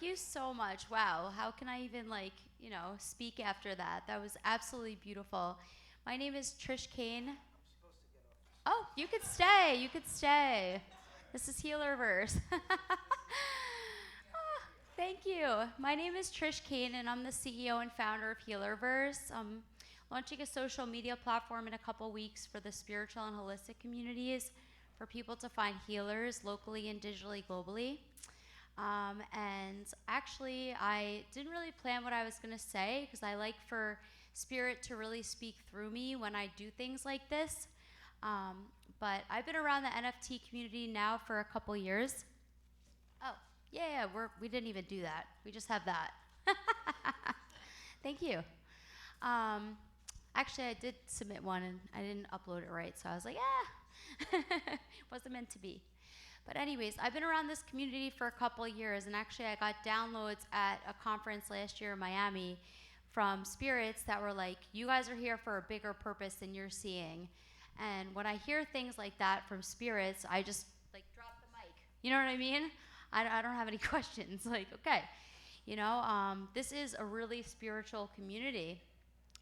Thank you so much. Wow. How can I even speak after that? That was absolutely beautiful. My name is Trish Kane. Oh, you could stay. You could stay. This is Healerverse. Thank you. My name is Trish Kane, and I'm the CEO and founder of Healerverse. I'm launching a social media platform in a couple weeks for the spiritual and holistic communities for people to find healers locally and digitally globally. And actually, I didn't really plan what I was going to say because I like for spirit to really speak through me when I do things like this. But I've been around the NFT community now for a couple years. Oh, yeah, we didn't even do that. We just have that. Thank you. Actually, I did submit one and I didn't upload it right, so I was like, wasn't meant to be. But anyways, I've been around this community for a couple of years, and actually I got downloads at a conference last year in Miami from spirits that were like, you guys are here for a bigger purpose than you're seeing. And when I hear things like that from spirits, I just drop the mic. You know what I mean? I don't have any questions. Okay, this is a really spiritual community.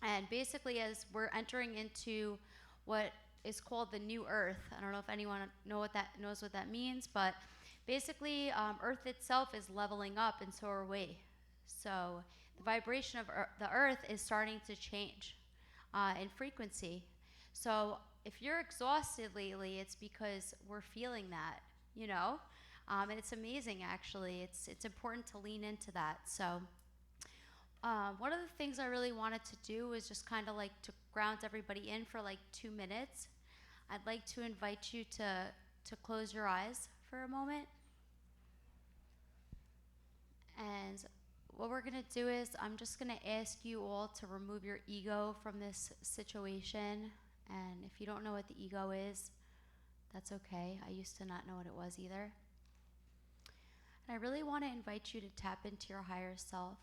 And basically, as we're entering into what is called the new earth, I don't know if anyone knows what that means, but basically, earth itself is leveling up, and so are we. So the vibration of the earth is starting to change in frequency. So if you're exhausted lately, it's because we're feeling that, and it's amazing, actually. It's important to lean into that. So one of the things I really wanted to do was just kind of to ground everybody in for 2 minutes. I'd like to invite you to close your eyes for a moment. And what we're going to do is I'm just going to ask you all to remove your ego from this situation. And if you don't know what the ego is, that's okay. I used to not know what it was either. And I really want to invite you to tap into your higher self.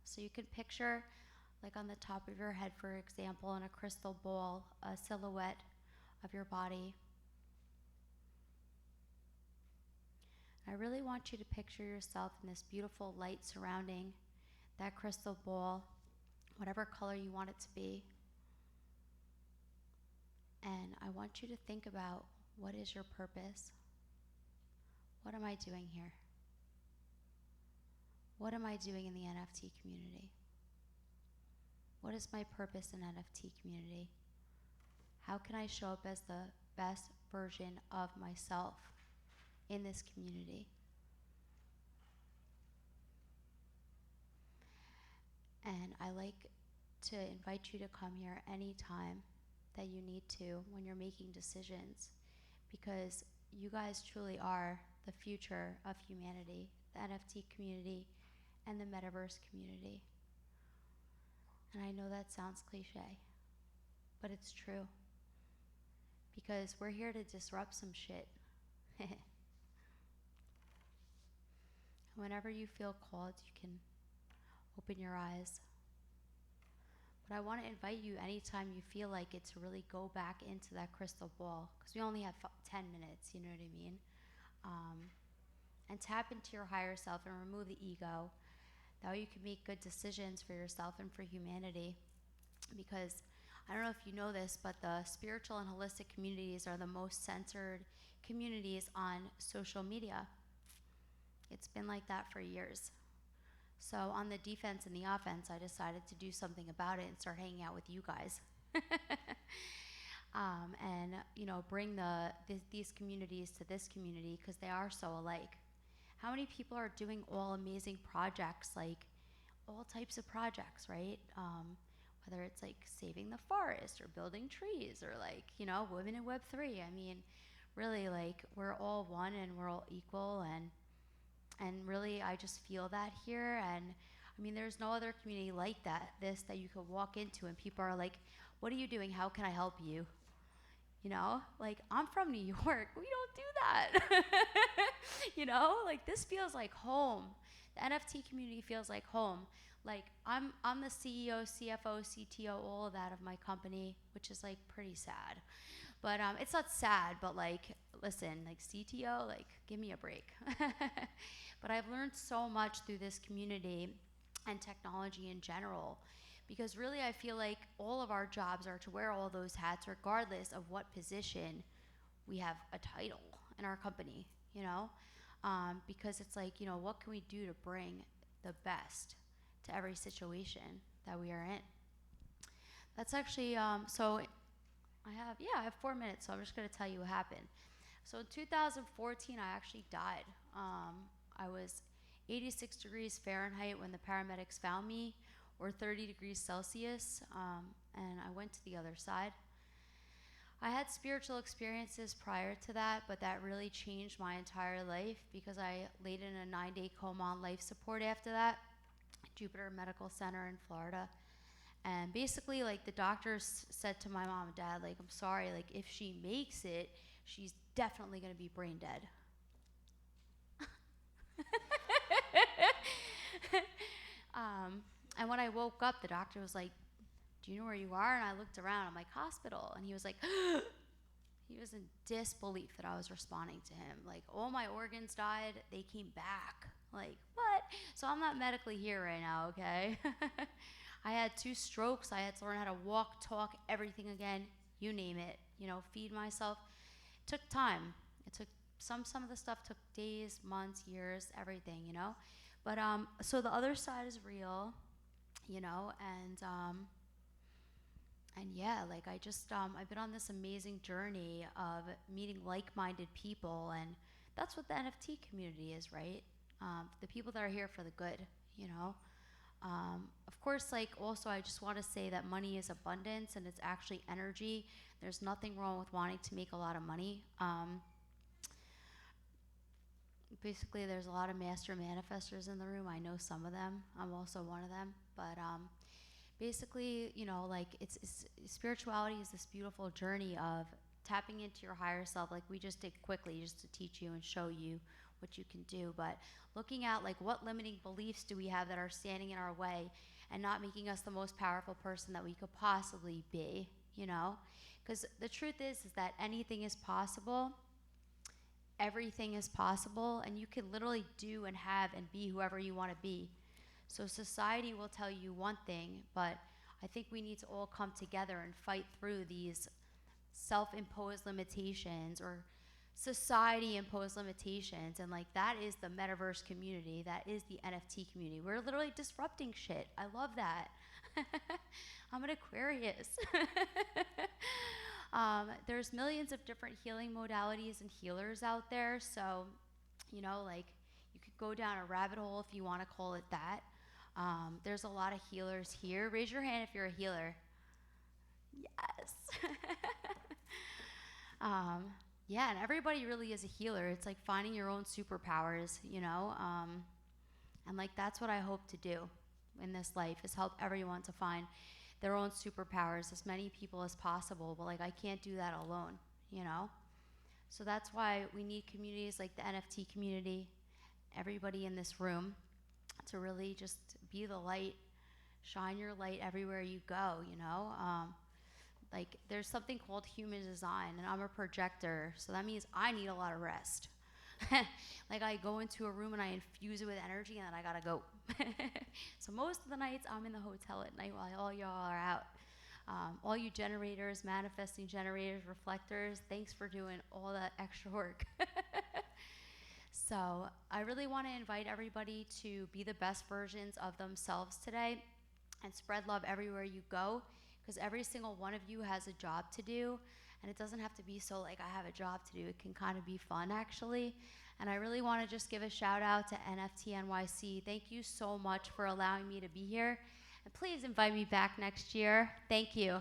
So you can picture, on the top of your head, for example, in a crystal ball, a silhouette of your body. I really want you to picture yourself in this beautiful light surrounding that crystal ball, whatever color you want it to be. And I want you to think about, what is your purpose? What am I doing here? What am I doing in the NFT community? What is my purpose in NFT community? How can I show up as the best version of myself in this community? And I like to invite you to come here anytime that you need to when you're making decisions, because you guys truly are the future of humanity, the NFT community, and the metaverse community. And I know that sounds cliche, but it's true, because we're here to disrupt some shit. Whenever you feel called, you can open your eyes. But I want to invite you, anytime you feel like it, to really go back into that crystal ball, because we only have 10 minutes, you know what I mean? And tap into your higher self and remove the ego. That way you can make good decisions for yourself and for humanity. Because I don't know if you know this, but the spiritual and holistic communities are the most censored communities on social media. It's been like that for years. So on the defense and the offense, I decided to do something about it and start hanging out with you guys. And bring these communities to this community, because they are so alike. How many people are doing all amazing projects, all types of projects, right? Whether it's saving the forest or building trees or women in Web3. I mean, really, we're all one and we're all equal, and really I just feel that here. And I mean, there's no other community like that you could walk into and people are like, what are you doing? How can I help you? I'm from New York. We don't do that. This feels like home. The NFT community feels like home. I'm the CEO, CFO, CTO, all of that of my company, which is pretty sad. But it's not sad, but listen, like CTO, like give me a break. But I've learned so much through this community and technology in general, because really I feel like all of our jobs are to wear all those hats regardless of what position we have a title in our company, you know? Because it's like, you know, what can we do to bring the best to every situation that we are in? That's actually, so I have 4 minutes, so I'm just gonna tell you what happened. So in 2014, I actually died. I was 86 degrees Fahrenheit when the paramedics found me, or 30 degrees Celsius, and I went to the other side. I had spiritual experiences prior to that, but that really changed my entire life because I laid in a 9-day coma on life support after that, Jupiter Medical Center in Florida. And basically, like, the doctors said to my mom and dad, like, I'm sorry, like, if she makes it, she's definitely gonna be brain dead. And when I woke up, the doctor was like, do you know where you are? And I looked around, I'm like, hospital. And he was like, he was in disbelief that I was responding to him. Like, all my organs died, they came back. Like, what? So I'm not medically here right now, okay? I had 2 strokes. I had to learn how to walk, talk, everything again, you name it, you know, feed myself. It took time. It took some of the stuff took days, months, years, everything, you know. But so the other side is real, you know, and yeah, like I just I've been on this amazing journey of meeting like-minded people, and that's what the NFT community is, right? The people that are here for the good, you know. Of course, like, also I just want to say that money is abundance and it's actually energy. There's nothing wrong with wanting to make a lot of money. Basically, there's a lot of master manifestors in the room. I know some of them. I'm also one of them. But basically, you know, like, it's spirituality is this beautiful journey of tapping into your higher self, like we just did quickly, just to teach you and show you what you can do. But looking at, like, what limiting beliefs do we have that are standing in our way and not making us the most powerful person that we could possibly be, you know? Because the truth is that anything is possible. Everything is possible, and you can literally do and have and be whoever you want to be. So society will tell you one thing, but I think we need to all come together and fight through these self-imposed limitations or society-imposed limitations. And, like, that is the metaverse community. That is the NFT community. We're literally disrupting shit. I love that. I'm an Aquarius. There's millions of different healing modalities and healers out there. So, you know, like, you could go down a rabbit hole if you want to call it that. There's a lot of healers here. Raise your hand if you're a healer. Yes. Yeah, and everybody really is a healer. It's like finding your own superpowers, you know? And, like, that's what I hope to do in this life, is help everyone to find their own superpowers, as many people as possible. But, like, I can't do that alone, you know? So that's why we need communities like the NFT community, everybody in this room, to really just be the light, shine your light everywhere you go, you know? Like, there's something called human design, and I'm a projector, so that means I need a lot of rest. Like, I go into a room and I infuse it with energy, and then I gotta go. So most of the nights I'm in the hotel at night while all y'all are out. All you generators, manifesting generators, reflectors, thanks for doing all that extra work. So I really want to invite everybody to be the best versions of themselves today and spread love everywhere you go, because every single one of you has a job to do, and it doesn't have to be so, like, I have a job to do. It can kind of be fun, actually. And I really want to just give a shout out to NFT.NYC. Thank you so much for allowing me to be here, and please invite me back next year. Thank you.